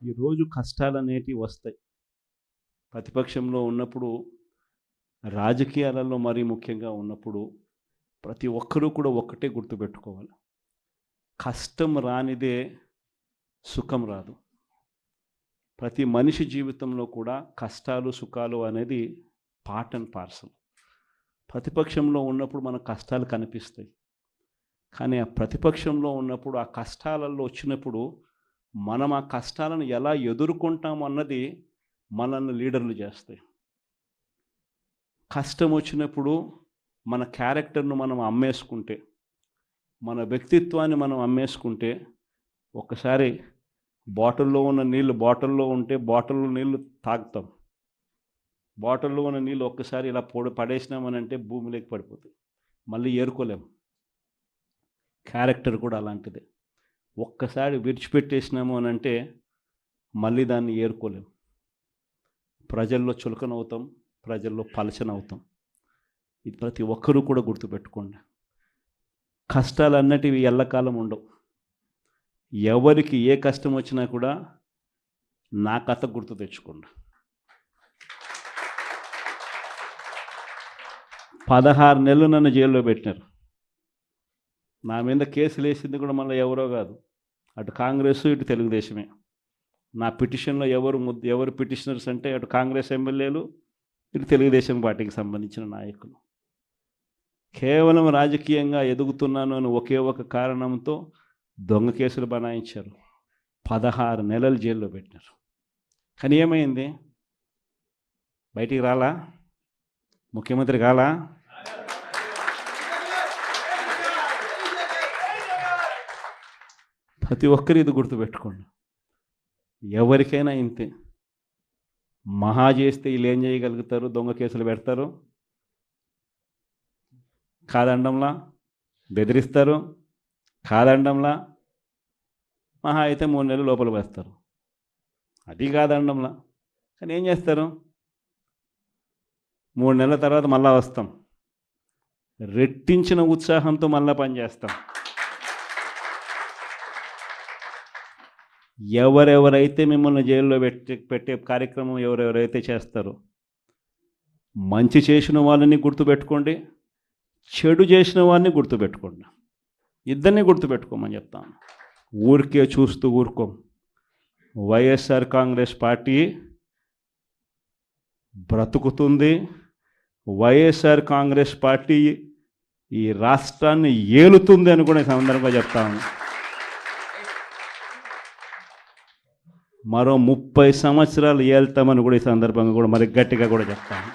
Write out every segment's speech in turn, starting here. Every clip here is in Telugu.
ఈరోజు కష్టాలనేటివి వస్తాయి. ప్రతిపక్షంలో ఉన్నప్పుడు, రాజకీయాలలో మరీ ముఖ్యంగా ఉన్నప్పుడు ప్రతి ఒక్కరూ కూడా ఒక్కటే గుర్తుపెట్టుకోవాలి. కష్టం రానిదే సుఖం రాదు. ప్రతి మనిషి జీవితంలో కూడా కష్టాలు, సుఖాలు అనేది పార్ట్ అండ్ పార్సల్. ప్రతిపక్షంలో ఉన్నప్పుడు మన కష్టాలు కనిపిస్తాయి. కానీ ఆ ప్రతిపక్షంలో ఉన్నప్పుడు, ఆ కష్టాలలో వచ్చినప్పుడు మనం ఆ కష్టాలను ఎలా ఎదుర్కొంటాం అన్నది మనల్ని లీడర్లు చేస్తాయి. కష్టం వచ్చినప్పుడు మన క్యారెక్టర్ను మనం అమ్మేసుకుంటే, మన వ్యక్తిత్వాన్ని మనం అమ్మేసుకుంటే, ఒక్కసారి బాటిల్లో ఉన్న నీళ్ళు బాటిల్లో ఉంటే బాటిల్లో నీళ్ళు తాగుతాం. బాటిల్లో ఉన్న నీళ్ళు ఒక్కసారి ఇలా పడేసినామనంటే భూమిలోకి పడిపోతాయి. మళ్ళీ ఏరుకోలేం. క్యారెక్టర్ కూడా అలాంటిదే. ఒక్కసారి విడిచిపెట్టేసినాము అనంటే మళ్ళీ దాన్ని ఏరుకోలేం. ప్రజల్లో చులకనవుతాం, ప్రజల్లో పలచనవుతాం. ఇది ప్రతి ఒక్కరూ కూడా గుర్తుపెట్టుకోండి. కష్టాలు అన్నటివి ఎల్లకాలం ఉండవు. ఎవరికి ఏ కష్టం వచ్చినా కూడా నా కథ గుర్తు తెచ్చుకోండి. 16 నెలలు నన్ను జైల్లో పెట్టినారు. నా మీద కేసులు వేసింది కూడా మళ్ళీ ఎవరో కాదు, అటు కాంగ్రెస్ ఇటు తెలుగుదేశమే. నా పిటిషన్లో ఎవరు పిటిషనర్స్ అంటే అటు కాంగ్రెస్ ఎమ్మెల్యేలు, ఇటు తెలుగుదేశం పార్టీకి సంబంధించిన నాయకులు. కేవలం రాజకీయంగా ఎదుగుతున్నాను అని ఒకే ఒక కారణంతో దొంగ కేసులు బనాయించారు. 16 నెలలు జైల్లో పెట్టినారు. కానీ ఏమైంది? బయటికి రాలా? ముఖ్యమంత్రి కాలా? ప్రతి ఒక్కరు ఇది గుర్తుపెట్టుకోండి. ఎవరికైనా ఇంతే. మహా చేస్తే వీళ్ళు ఏం చేయగలుగుతారు? దొంగ కేసులు పెడతారు, కాదండంలా బెదిరిస్తారు, కాదండంలా మహా అయితే 3 నెలలు లోపల వేస్తారు. అది కాదండంలా. కానీ ఏం చేస్తారు? 3 నెలల తర్వాత మళ్ళా వస్తాం, రెట్టించిన ఉత్సాహంతో మళ్ళా పనిచేస్తాం. ఎవరెవరైతే మిమ్మల్ని జైల్లో పెట్టే కార్యక్రమం ఎవరెవరైతే చేస్తారో, మంచి చేసిన వాళ్ళని గుర్తుపెట్టుకోండి, చెడు చేసిన వాడిని గుర్తుపెట్టుకోండి. ఇద్దరిని గుర్తుపెట్టుకోమని చెప్తాను. ఊరికే చూస్తూ ఊరుకోం. వైఎస్ఆర్ కాంగ్రెస్ పార్టీ బ్రతుకుతుంది. వైఎస్ఆర్ కాంగ్రెస్ పార్టీ ఈ రాష్ట్రాన్ని ఏలుతుంది అని కూడా ఈ సందర్భంగా చెప్తాను. మరో 30 సంవత్సరాలు ఏళ్తామని కూడా ఈ సందర్భంగా కూడా మరి గట్టిగా కూడా చెప్తాను.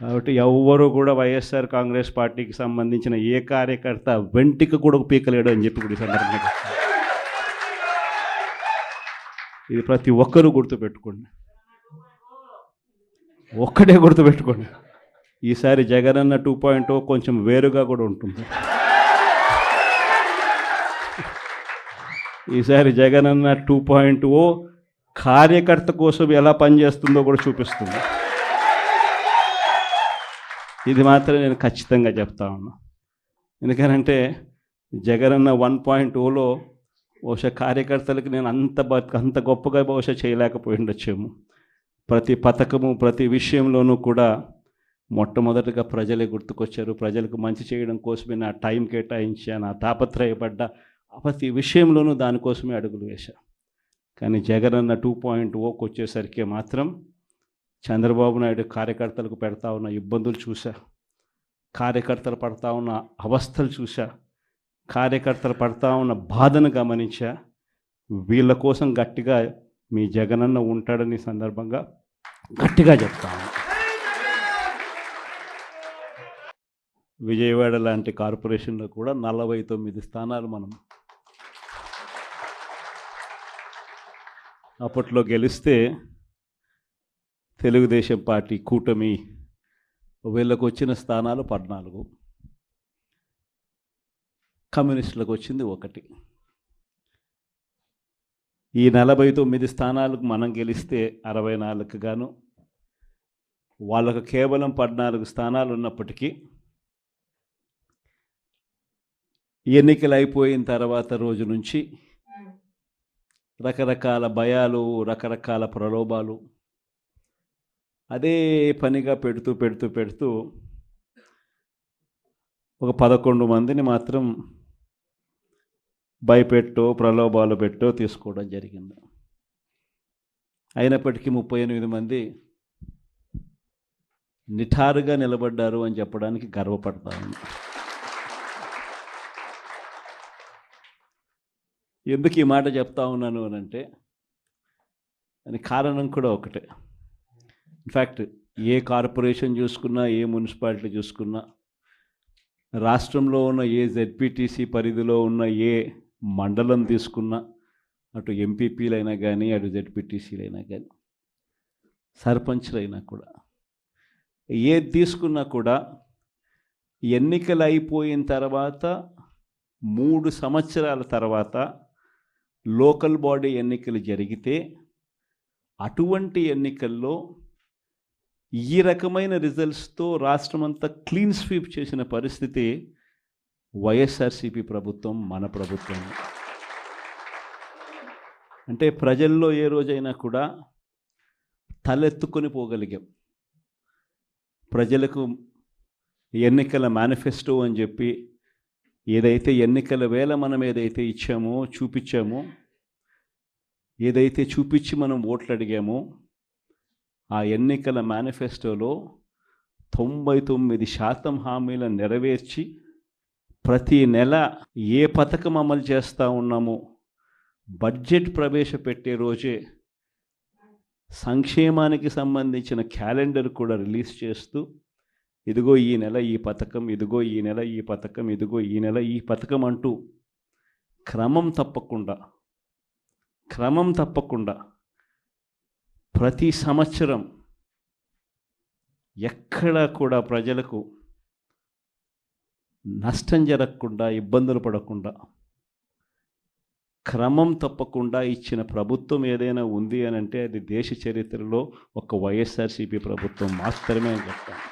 కాబట్టి ఎవ్వరూ కూడా వైఎస్ఆర్ కాంగ్రెస్ పార్టీకి సంబంధించిన ఏ కార్యకర్త వెంటికి కూడా పీకలేడు అని చెప్పి కూడా ఈ సందర్భంగా చెప్తాను. ఇది ప్రతి ఒక్కరూ గుర్తుపెట్టుకోండి. ఒక్కటే గుర్తుపెట్టుకోండి, ఈసారి జగనన్న 2.0 కొంచెం వేరుగా కూడా ఉంటుంది. ఈసారి జగనన్న 2.0 కార్యకర్త కోసం ఎలా పనిచేస్తుందో కూడా చూపిస్తుంది. ఇది మాత్రం నేను ఖచ్చితంగా చెప్తా ఉన్నా. ఎందుకనంటే జగనన్న 1.0లో బహుశా కార్యకర్తలకు నేను అంత గొప్పగా బహుశా చేయలేకపోయి ఉండొచ్చేమో. ప్రతి పథకము, ప్రతి విషయంలోనూ కూడా మొట్టమొదటిగా ప్రజలే గుర్తుకొచ్చారు. ప్రజలకు మంచి చేయడం కోసమే నా టైం కేటాయించా, నా తాపత్రయపడ్డా, ప్రతి విషయంలోనూ దానికోసమే అడుగులు వేశా. కానీ జగనన్న 2.0కి వచ్చేసరికి మాత్రం చంద్రబాబు నాయుడు కార్యకర్తలకు పెడతా ఉన్న ఇబ్బందులు చూసా, కార్యకర్తలు పడతా ఉన్న అవస్థలు చూసా, కార్యకర్తలు పడతా ఉన్న బాధను గమనించా. వీళ్ళ కోసం గట్టిగా మీ జగనన్న ఉంటాడని సందర్భంగా గట్టిగా చెప్తాను. విజయవాడ లాంటి కార్పొరేషన్లో కూడా 49 స్థానాలు మనం అప్పట్లో గెలిస్తే, తెలుగుదేశం పార్టీ కూటమి వీళ్ళకు వచ్చిన స్థానాలు 14, కమ్యూనిస్టులకు వచ్చింది 1. ఈ 49 స్థానాలకు మనం గెలిస్తే 64కు గాను వాళ్ళకు కేవలం 14 స్థానాలు ఉన్నప్పటికీ ఎన్నికలు అయిపోయిన తర్వాత రోజు నుంచి రకరకాల భయాలు, రకరకాల ప్రలోభాలు అదే పనిగా పెడుతూ ఒక 11 మందిని మాత్రం భయపెట్టో ప్రలోభాలు పెట్టో తీసుకోవడం జరిగింది. అయినప్పటికీ 38 మంది నిఠారుగా నిలబడ్డారు అని చెప్పడానికి గర్వపడతాను. ఎందుకు ఈ మాట చెప్తా ఉన్నాను అని అంటే, దానికి కారణం కూడా ఒకటే. ఇన్ఫ్యాక్ట్ ఏ కార్పొరేషన్ చూసుకున్నా, ఏ మున్సిపాలిటీ చూసుకున్నా, రాష్ట్రంలో ఉన్న ఏ జెడ్పీటీసీ పరిధిలో ఉన్న ఏ మండలం తీసుకున్నా, అటు ఎంపీపీలైనా కానీ, అటు జెడ్పీటీసీలైనా కానీ, సర్పంచ్లైనా కూడా, ఏది తీసుకున్నా కూడా ఎన్నికలు అయిపోయిన తర్వాత 3 సంవత్సరాల తర్వాత లోకల్ బాడీ ఎన్నికలు జరిగితే అటువంటి ఎన్నికల్లో ఈ రకమైన రిజల్ట్స్తో రాష్ట్రమంతా క్లీన్ స్వీప్ చేసిన పరిస్థితి వైఎస్ఆర్సీపీ ప్రభుత్వం, మన ప్రభుత్వం. అంటే ప్రజల్లో ఏ రోజైనా కూడా తలెత్తుకొని పోగలిగాం. ప్రజలకు ఎన్నికల మేనిఫెస్టో అని చెప్పి ఏదైతే ఎన్నికల వేళ మనం ఏదైతే ఇచ్చామో, చూపించామో, ఏదైతే చూపించి మనం ఓట్లు అడిగామో, ఆ ఎన్నికల మేనిఫెస్టోలో 99% హామీలను నెరవేర్చి ప్రతి నెల ఏ పథకం అమలు చేస్తూ ఉన్నామో బడ్జెట్ ప్రవేశపెట్టే రోజే సంక్షేమానికి సంబంధించిన క్యాలెండర్ కూడా రిలీజ్ చేస్తూ, ఇదిగో ఈ నెల ఈ పథకం, ఇదిగో ఈ నెల ఈ పథకం, ఇదిగో ఈ నెల ఈ పథకం అంటూ క్రమం తప్పకుండా ప్రతి సంవత్సరం ఎక్కడా కూడా ప్రజలకు నష్టం జరగకుండా, ఇబ్బందులు పడకుండా, క్రమం తప్పకుండా ఇచ్చిన ప్రభుత్వం ఏదైనా ఉంది అని అంటే అది దేశ చరిత్రలో ఒక వైఎస్ఆర్సీపీ ప్రభుత్వం మాత్రమే అని చెప్తాను.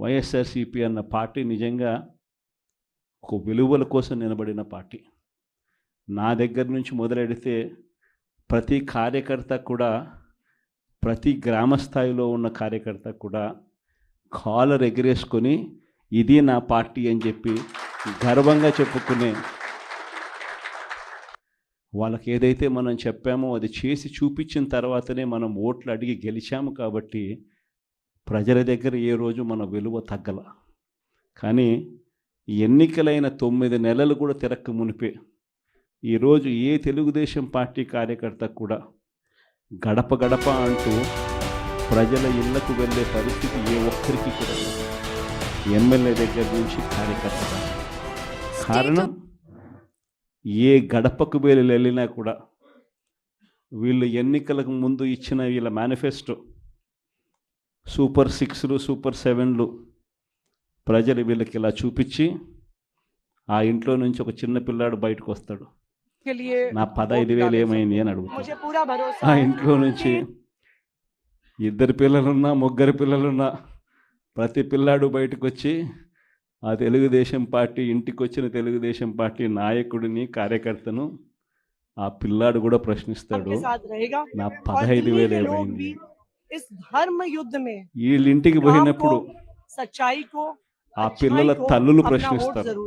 వైఎస్ఆర్సీపీ అన్న పార్టీ నిజంగా ఒక విలువల కోసం నిలబడిన పార్టీ. నా దగ్గర నుంచి మొదలెడితే ప్రతి కార్యకర్త కూడా, ప్రతి గ్రామ స్థాయిలో ఉన్న కార్యకర్త కూడా కాలర్ ఎగరేసుకొని ఇది నా పార్టీ అని చెప్పి గర్వంగా చెప్పుకునే, వాళ్ళకి ఏదైతే మనం చెప్పామో అది చేసి చూపించిన తర్వాతనే మనం ఓట్లు అడిగి గెలిచాము. కాబట్టి ప్రజల దగ్గర ఏ రోజు మన విలువ తగ్గల. కానీ ఎన్నికలైన 9 నెలలు కూడా తిరక్క మునిపే ఈరోజు ఏ తెలుగుదేశం పార్టీ కార్యకర్త కూడా గడప గడప అంటూ ప్రజల ఇళ్లకు వెళ్ళే పరిస్థితి ఏ ఒక్కరికి కూడా లేదు. ఎమ్మెల్యే దగ్గర నుంచి కార్యకర్త. కారణం ఏ గడపకు వెళ్ళినా కూడా వీళ్ళు ఎన్నికలకు ముందు ఇచ్చిన వీళ్ళ మేనిఫెస్టో సూపర్ 6లు, సూపర్ 7లు ప్రజలు వీళ్ళకి ఇలా చూపించి ఆ ఇంట్లో నుంచి ఒక చిన్న పిల్లాడు బయటకు వస్తాడు, నా 15,000 ఏమైంది అని అడుగుతాడు. ఆ ఇంట్లో నుంచి 2 పిల్లలున్నా 3 పిల్లలున్నా ప్రతి పిల్లాడు బయటకు వచ్చి ఆ తెలుగుదేశం పార్టీ ఇంటికి వచ్చిన తెలుగుదేశం పార్టీ నాయకుడిని, కార్యకర్తను ఆ పిల్లాడు కూడా ప్రశ్నిస్తాడు, నా 15,000 ఏమైంది. వీళ్ళింటికి పోయినప్పుడు ఆ పిల్లల తల్లులు ప్రశ్నిస్తారు,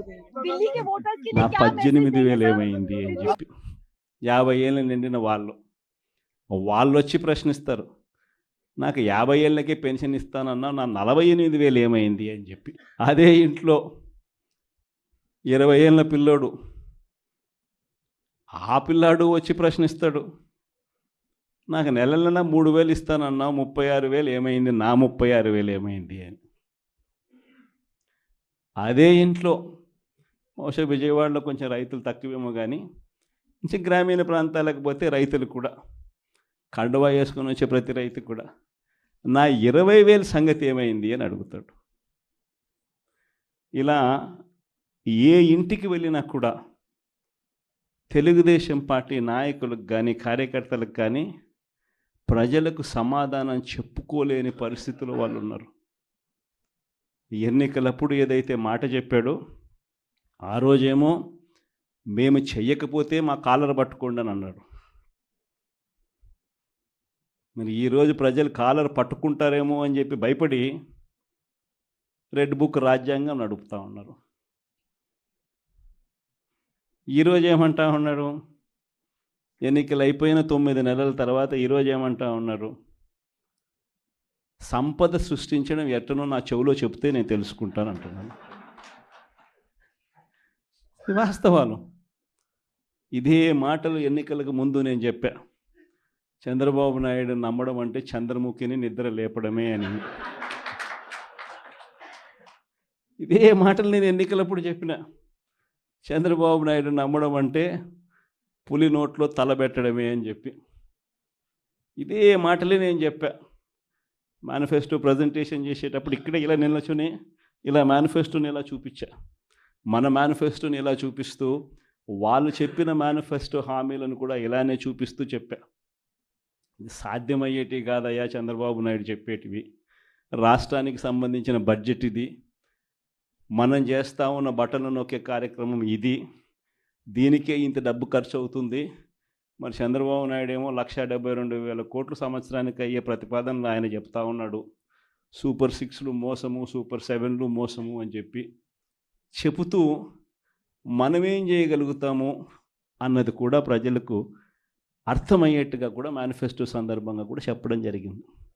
నా 18,000 ఏమైంది అని చెప్పి. 50 ఏళ్ళు నిండిన వాళ్ళు వచ్చి ప్రశ్నిస్తారు, నాకు 50 ఏళ్ళకే పెన్షన్ ఇస్తానన్నా నా 48,000 ఏమైంది అని చెప్పి. అదే ఇంట్లో 20 ఏళ్ళ పిల్లోడు, ఆ పిల్లాడు వచ్చి ప్రశ్నిస్తాడు, నాకు నెలలైనా 3,000 ఇస్తానన్నా 36,000 ఏమైంది, నా 36,000 ఏమైంది అని. అదే ఇంట్లో బహుశా విజయవాడలో కొంచెం రైతులు తక్కువేమో కానీ కొంచెం గ్రామీణ ప్రాంతాలకు పోతే రైతులు కూడా కండువా వేసుకొని వచ్చే ప్రతి రైతు కూడా నా 20,000 సంగతి ఏమైంది అని అడుగుతాడు. ఇలా ఏ ఇంటికి వెళ్ళినా కూడా తెలుగుదేశం పార్టీ నాయకులకు కానీ, కార్యకర్తలకు కానీ ప్రజలకు సమాధానం చెప్పుకోలేని పరిస్థితుల్లో వాళ్ళు ఉన్నారు. ఎన్నికలప్పుడు ఏదైతే మాట చెప్పాడో ఆ రోజేమో మేము చెయ్యకపోతే మా కాలర్ పట్టుకోండి అని అన్నాడు. మరి ఈరోజు ప్రజలు కాలర్ పట్టుకుంటారేమో అని చెప్పి భయపడి రెడ్ బుక్ రాజ్యాంగం నడుపుతూ ఉన్నారు. ఈరోజు ఏమంటా ఉన్నారు? ఎన్నికలు అయిపోయిన 9 నెలల తర్వాత ఈరోజు ఏమంటా ఉన్నారు? సంపద సృష్టించడం ఎట్టనో నా చెవిలో చెప్తే నేను తెలుసుకుంటాను అంటున్నాను. వాస్తవాలు. ఇదే మాటలు ఎన్నికలకు ముందు నేను చెప్పా. చంద్రబాబు నాయుడు నమ్మడం అంటే చంద్రముఖిని నిద్ర లేపడమే అని. ఇదే మాటలు నేను ఎన్నికలప్పుడు చెప్పిన. చంద్రబాబు నాయుడు నమ్మడం అంటే పులి నోట్లో తలబెట్టడమే అని చెప్పి. ఇదే మాటలే నేను చెప్పా. మేనిఫెస్టో ప్రజెంటేషన్ చేసేటప్పుడు ఇక్కడే ఇలా నిల్చుని ఇలా మేనిఫెస్టోని ఇలా చూపించా. మన మేనిఫెస్టోని ఇలా చూపిస్తూ వాళ్ళు చెప్పిన మేనిఫెస్టో హామీలను కూడా ఇలానే చూపిస్తూ చెప్పా. ఇది సాధ్యమయ్యేటివి కాదయ్యా చంద్రబాబు నాయుడు చెప్పేటివి. రాష్ట్రానికి సంబంధించిన బడ్జెట్ ఇది. మనం చేస్తూ ఉన్న బటన్లు నొక్కే కార్యక్రమం ఇది. దీనికే ఇంత డబ్బు ఖర్చు అవుతుంది. మరి చంద్రబాబు నాయుడు ఏమో 1,72,000 కోట్లు సంవత్సరానికి అయ్యే ప్రతిపాదనలు ఆయన చెప్తా ఉన్నాడు. సూపర్ 6లు మోసము, సూపర్ 7లు మోసము అని చెప్పి చెబుతూ మనమేం చేయగలుగుతాము అన్నది కూడా ప్రజలకు అర్థమయ్యేట్టుగా కూడా మేనిఫెస్టో సందర్భంగా కూడా చెప్పడం జరిగింది.